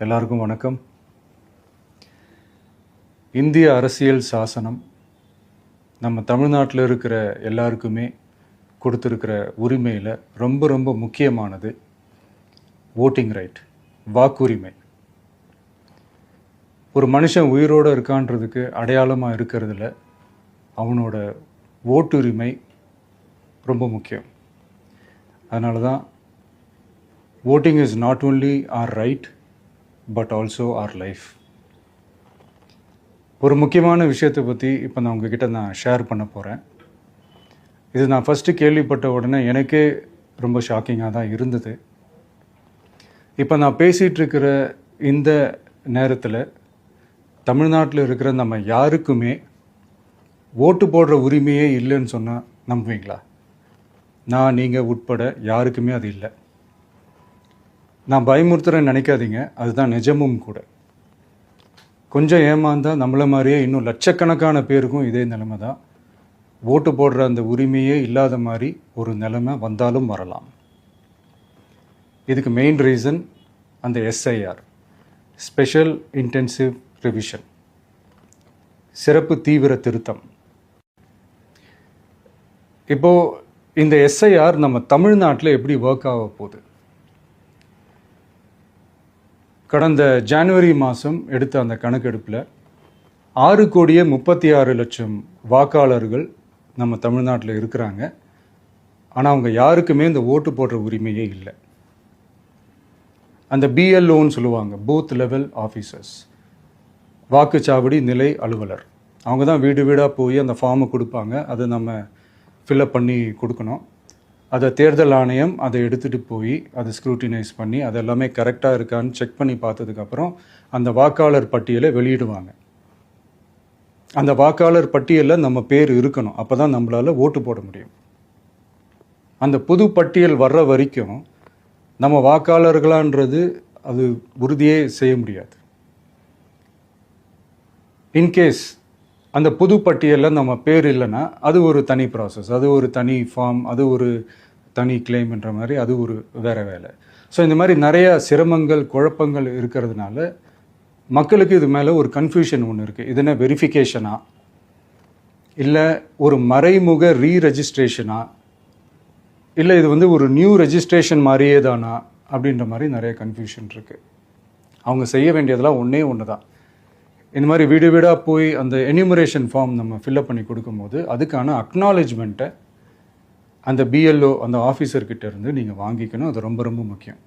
எல்லாருக்கும் வணக்கம். இந்திய அரசியல் சாசனம் நம்ம தமிழ்நாட்டில் இருக்கிற எல்லாருக்குமே கொடுத்துருக்கிற உரிமையில் ரொம்ப ரொம்ப முக்கியமானது ஓட்டிங் ரைட், வாக்குரிமை. ஒரு மனுஷன் உயிரோடு இருக்கான்றதுக்கு அடையாளமாக இருக்கிறதுல அவனோட ஓட்டுரிமை ரொம்ப முக்கியம். அதனால தான் voting is not only our right but also our life. ஒரு முக்கியமான விஷயத்தை பற்றி இப்போ நான் உங்ககிட்ட ஷேர் பண்ண போகிறேன். இது நான் ஃபஸ்ட்டு கேள்விப்பட்ட உடனே எனக்கே ரொம்ப ஷாக்கிங்காக தான் இருந்தது. இப்போ நான் பேசிகிட்டு இருக்கிற இந்த நேரத்தில் தமிழ்நாட்டில் இருக்கிற நம்ம யாருக்குமே ஓட்டு போடுற உரிமையே இல்லைன்னு சொன்னால் நம்புவீங்களா? நான் நீங்கள் உட்பட யாருக்குமே அது இல்லை. நான் பயமுறுத்துறேன்னு நினைக்காதீங்க, அதுதான் நிஜமும் கூட. கொஞ்சம் ஏமாந்தால் நம்மளை மாதிரியே இன்னும் லட்சக்கணக்கான பேருக்கும் இதே நிலைமை தான். ஓட்டு போடுற அந்த உரிமையே இல்லாத மாதிரி ஒரு நிலைமை வந்தாலும் வரலாம். இதுக்கு மெயின் ரீசன் அந்த எஸ்ஐஆர், ஸ்பெஷல் இன்டென்சிவ் ரிவிஷன், சிறப்பு தீவிர திருத்தம். இப்போது இந்த எஸ்ஐஆர் நம்ம தமிழ்நாட்டில் எப்படி ஒர்க் ஆக போகுது? கடந்த ஜனவரி மாதம் எடுத்த அந்த கணக்கெடுப்பில் 6,36,00,000 வாக்காளர்கள் நம்ம தமிழ்நாட்டில் இருக்கிறாங்க. ஆனால் அவங்க யாருக்குமே இந்த ஓட்டு போடுற உரிமையே இல்லை. அந்த பிஎல்ஓன்னு சொல்லுவாங்க, பூத் லெவல் ஆஃபீஸர்ஸ், வாக்குச்சாவடி நிலை அலுவலர். அவங்க தான் வீடு வீடாக போய் அந்த ஃபார்மை கொடுப்பாங்க. அதை நம்ம ஃபில்அப் பண்ணி கொடுக்கணும். அதை தேர்தல் ஆணையம் அதை எடுத்துகிட்டு போய் அதை ஸ்க்ரூட்டினைஸ் பண்ணி அதெல்லாமே கரெக்டாக இருக்கான்னு செக் பண்ணி பார்த்ததுக்கப்புறம் அந்த வாக்காளர் பட்டியலை வெளியிடுவாங்க. அந்த வாக்காளர் பட்டியலில் நம்ம பேர் இருக்கணும், அப்போ தான் நம்மளால் ஓட்டு போட முடியும். அந்த புது பட்டியல் வர்ற வரைக்கும் நம்ம வாக்காளர்களான்றது அது உறுதியே செய்ய முடியாது. இன்கேஸ் அந்த புது பட்டியலில் நம்ம பேர் இல்லைன்னா அது ஒரு தனி ப்ராசஸ், அது ஒரு தனி ஃபார்ம், அது ஒரு தனி கிளைம்ன்ற மாதிரி அது ஒரு வேறு வேலை. ஸோ இந்த மாதிரி நிறையா சிரமங்கள் குழப்பங்கள் இருக்கிறதுனால மக்களுக்கு இது மேலே ஒரு கன்ஃபியூஷன் ஒன்று இருக்குது. இது என்ன வெரிஃபிகேஷனா இல்லை ஒரு மறைமுக ரீரெஜிஸ்ட்ரேஷனா இல்லை இது ஒரு நியூ ரெஜிஸ்ட்ரேஷன் மாதிரியே தானா அப்படின்ற மாதிரி நிறைய கன்ஃபியூஷன் இருக்குது. அவங்க செய்ய வேண்டியதெல்லாம் ஒன்று தான். இந்த மாதிரி வீடு வீடாக போய் அந்த என்யூமரேஷன் ஃபார்ம் நம்ம ஃபில்அப் பண்ணி கொடுக்கும்போது அதுக்கான அக்னாலேஜ்மெண்ட்டை அந்த பிஎல்ஓ அந்த ஆஃபீஸர்கிட்ட இருந்து நீங்கள் வாங்கிக்கணும். அது ரொம்ப ரொம்ப முக்கியம்.